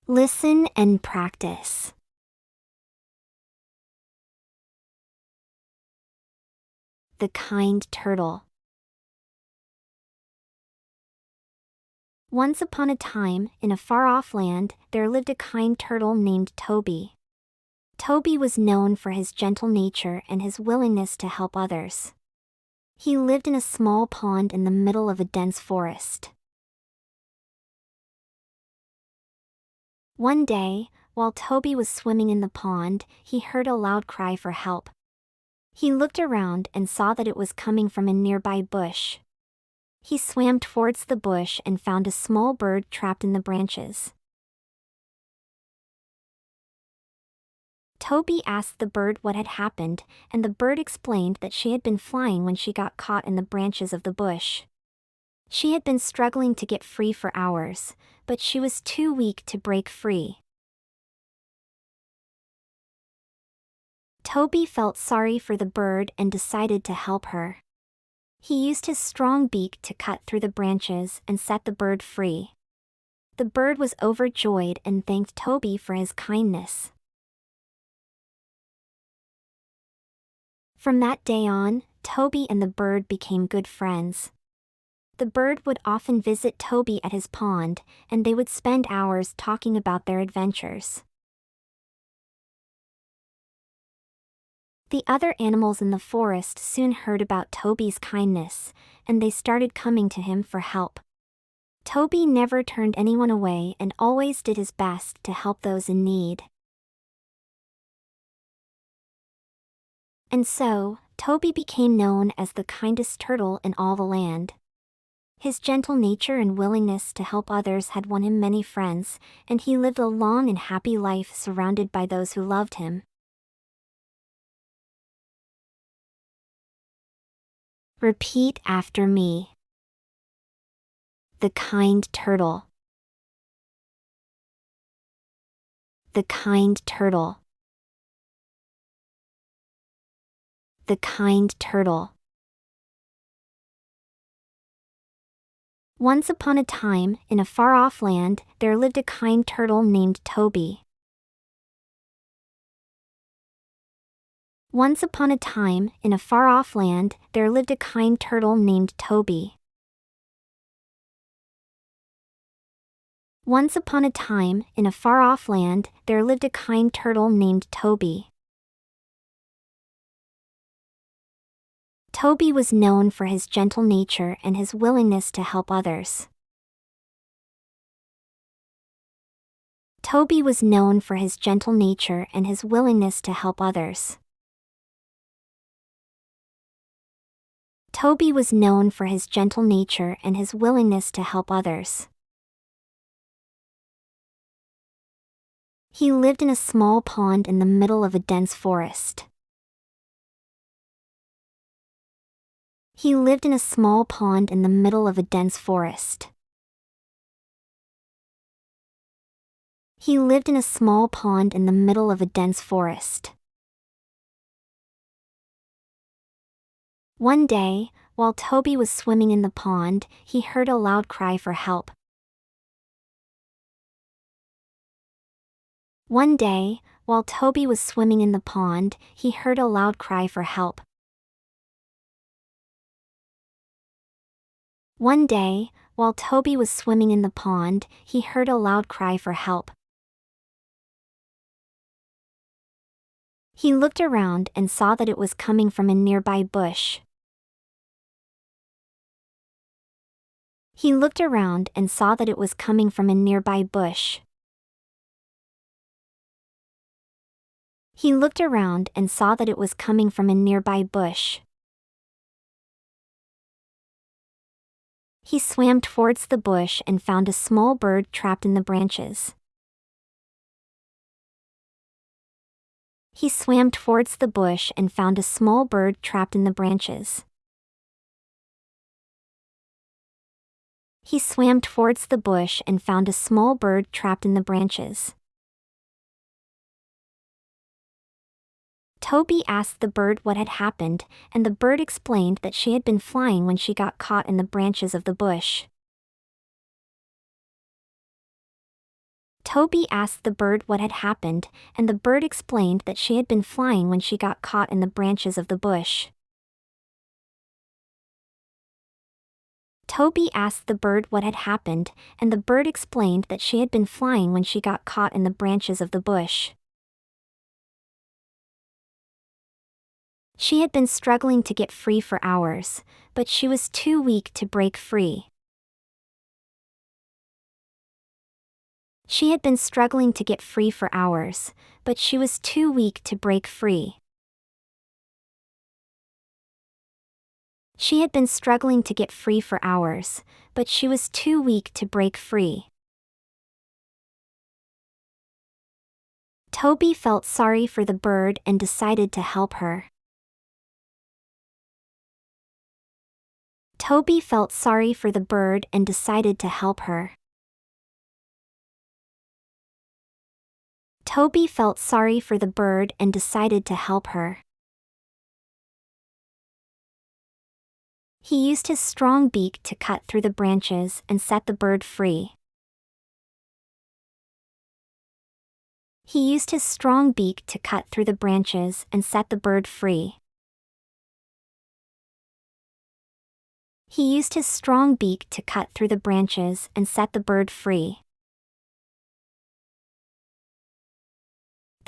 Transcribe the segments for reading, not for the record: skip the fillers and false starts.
Listen and practice. The kind turtle. Once upon a time, in a far-off land, there lived a kind turtle named Toby. Toby was known for his gentle nature and his willingness to help others. He lived in a small pond in the middle of a dense forest. One day, while Toby was swimming in the pond, he heard a loud cry for help. He looked around and saw that it was coming from a nearby bush. He swam towards the bush and found a small bird trapped in the branches. Toby asked the bird what had happened, and the bird explained that she had been flying when she got caught in the branches of the bush. She had been struggling to get free for hours, but she was too weak to break free. Toby felt sorry for the bird and decided to help her. He used his strong beak to cut through the branches and set the bird free. The bird was overjoyed and thanked Toby for his kindness. From that day on, Toby and the bird became good friends. The bird would often visit Toby at his pond, and they would spend hours talking about their adventures. The other animals in the forest soon heard about Toby's kindness, and they started coming to him for help. Toby never turned anyone away and always did his best to help those in need. And so, Toby became known as the kindest turtle in all the land. His gentle nature and willingness to help others had won him many friends, and he lived a long and happy life surrounded by those who loved him. Repeat after me. The kind turtle. The kind turtle. The kind turtle. Once upon a time, in a far-off land, there lived a kind turtle named Toby. Once upon a time, in a far-off land, there lived a kind turtle named Toby. Once upon a time, in a far-off land, there lived a kind turtle named Toby. Toby was known for his gentle nature and his willingness to help others. Toby was known for his gentle nature and his willingness to help others. Toby was known for his gentle nature and his willingness to help others. He lived in a small pond in the middle of a dense forest. He lived in a small pond in the middle of a dense forest. He lived in a small pond in the middle of a dense forest. One day, while Toby was swimming in the pond, he heard a loud cry for help. One day, while Toby was swimming in the pond, he heard a loud cry for help. One day, while Toby was swimming in the pond, he heard a loud cry for help. He looked around and saw that it was coming from a nearby bush. He looked around and saw that it was coming from a nearby bush. He looked around and saw that it was coming from a nearby bush. He swam towards the bush and found a small bird trapped in the branches. He swam towards the bush and found a small bird trapped in the branches. He swam towards the bush and found a small bird trapped in the branches. Toby asked the bird what had happened, and the bird explained that she had been flying when she got caught in the branches of the bush. Toby asked the bird what had happened, and the bird explained that she had been flying when she got caught in the branches of the bush. Toby asked the bird what had happened, and the bird explained that she had been flying when she got caught in the branches of the bush. She had been struggling to get free for hours, but she was too weak to break free. She had been struggling to get free for hours, but she was too weak to break free. She had been struggling to get free for hours, but she was too weak to break free. Toby felt sorry for the bird and decided to help her. Toby felt sorry for the bird and decided to help her. Toby felt sorry for the bird and decided to help her. He used his strong beak to cut through the branches and set the bird free. He used his strong beak to cut through the branches and set the bird free. He used his strong beak to cut through the branches and set the bird free.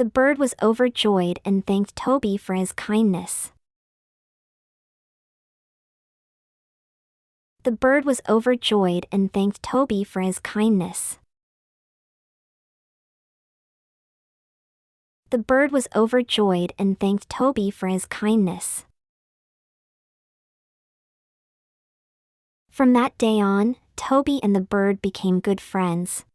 The bird was overjoyed and thanked Toby for his kindness. The bird was overjoyed and thanked Toby for his kindness. The bird was overjoyed and thanked Toby for his kindness. From that day on, Toby and the bird became good friends.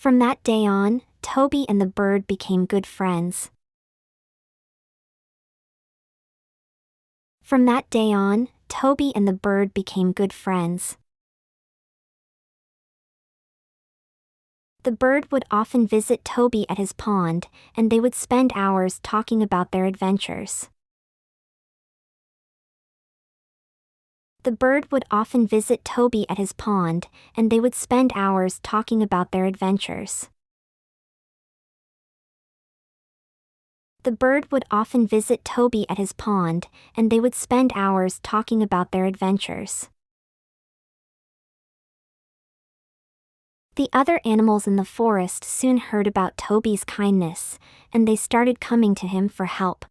From that day on, Toby and the bird became good friends. From that day on, Toby and the bird became good friends. The bird would often visit Toby at his pond, and they would spend hours talking about their adventures. The bird would often visit Toby at his pond, and they would spend hours talking about their adventures. The bird would often visit Toby at his pond, and they would spend hours talking about their adventures. The other animals in the forest soon heard about Toby's kindness, and they started coming to him for help.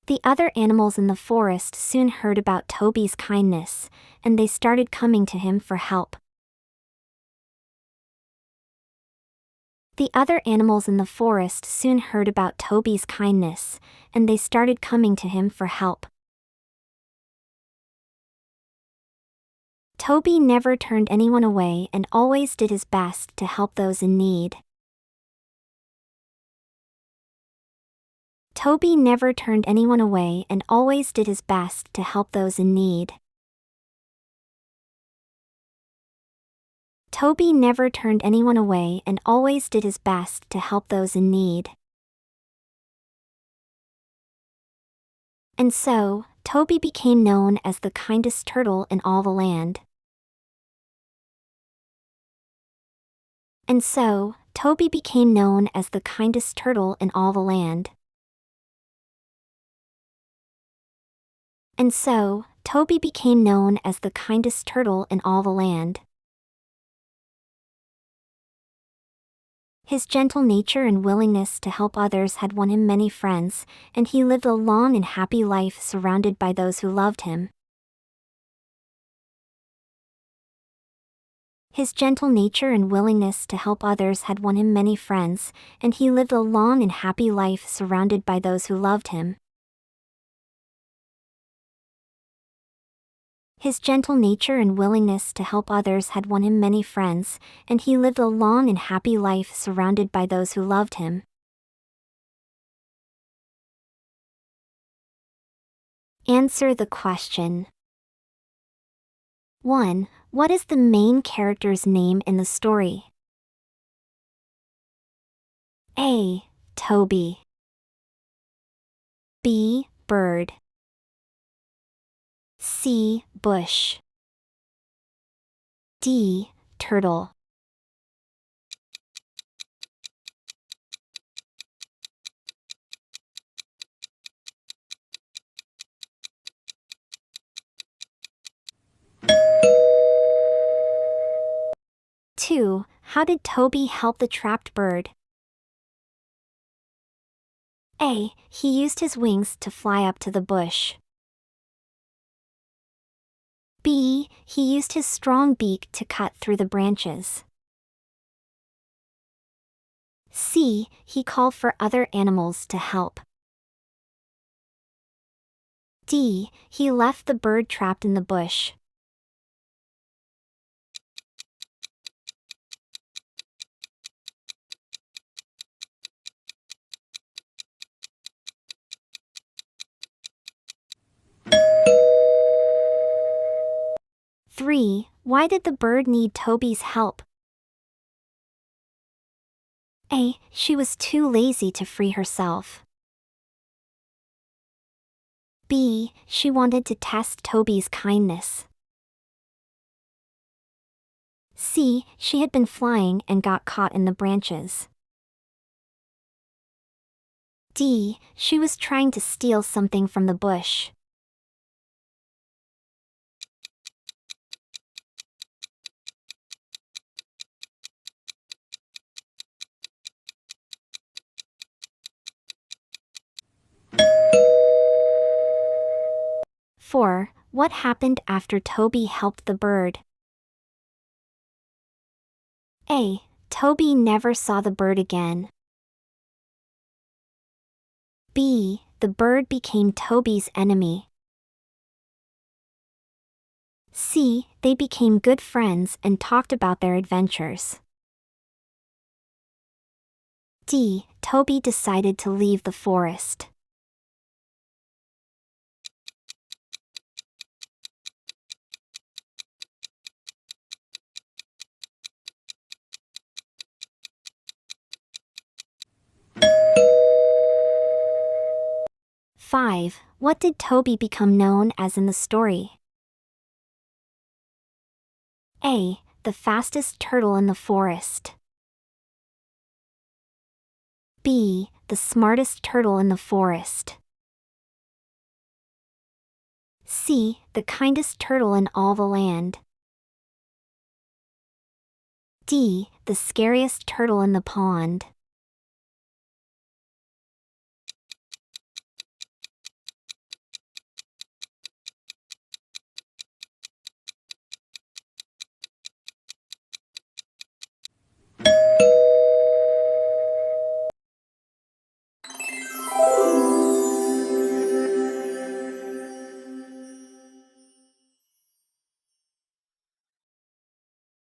The other animals in the forest soon heard about Toby's kindness, and they started coming to him for help. The other animals in the forest soon heard about Toby's kindness, and they started coming to him for help. Toby never turned anyone away and always did his best to help those in need. Toby never turned anyone away and always did his best to help those in need. Toby never turned anyone away and always did his best to help those in need. And so, Toby became known as the kindest turtle in all the land. And so, Toby became known as the kindest turtle in all the land. And so, Toby became known as the kindest turtle in all the land. His gentle nature and willingness to help others had won him many friends, and he lived a long and happy life surrounded by those who loved him. His gentle nature and willingness to help others had won him many friends, and he lived a long and happy life surrounded by those who loved him. His gentle nature and willingness to help others had won him many friends, and he lived a long and happy life surrounded by those who loved him. Answer the question. 1. What is the main character's name in the story? A. Toby. B. Bird. C. Bush. D. Turtle. Two. How did Toby help the trapped bird? A. He used his wings to fly up to the bush. B. He used his strong beak to cut through the branches. C. He called for other animals to help. D. He left the bird trapped in the bush. Three. Why did the bird need Toby's help? A. She was too lazy to free herself. B. She wanted to test Toby's kindness. C. She had been flying and got caught in the branches. D. She was trying to steal something from the bush. Four. What happened after Toby helped the bird? A. Toby never saw the bird again. B. The bird became Toby's enemy. C. They became good friends and talked about their adventures. D. Toby decided to leave the forest. Five. What did Toby become known as in the story? A. The fastest turtle in the forest. B. The smartest turtle in the forest. C. The kindest turtle in all the land. D. The scariest turtle in the pond.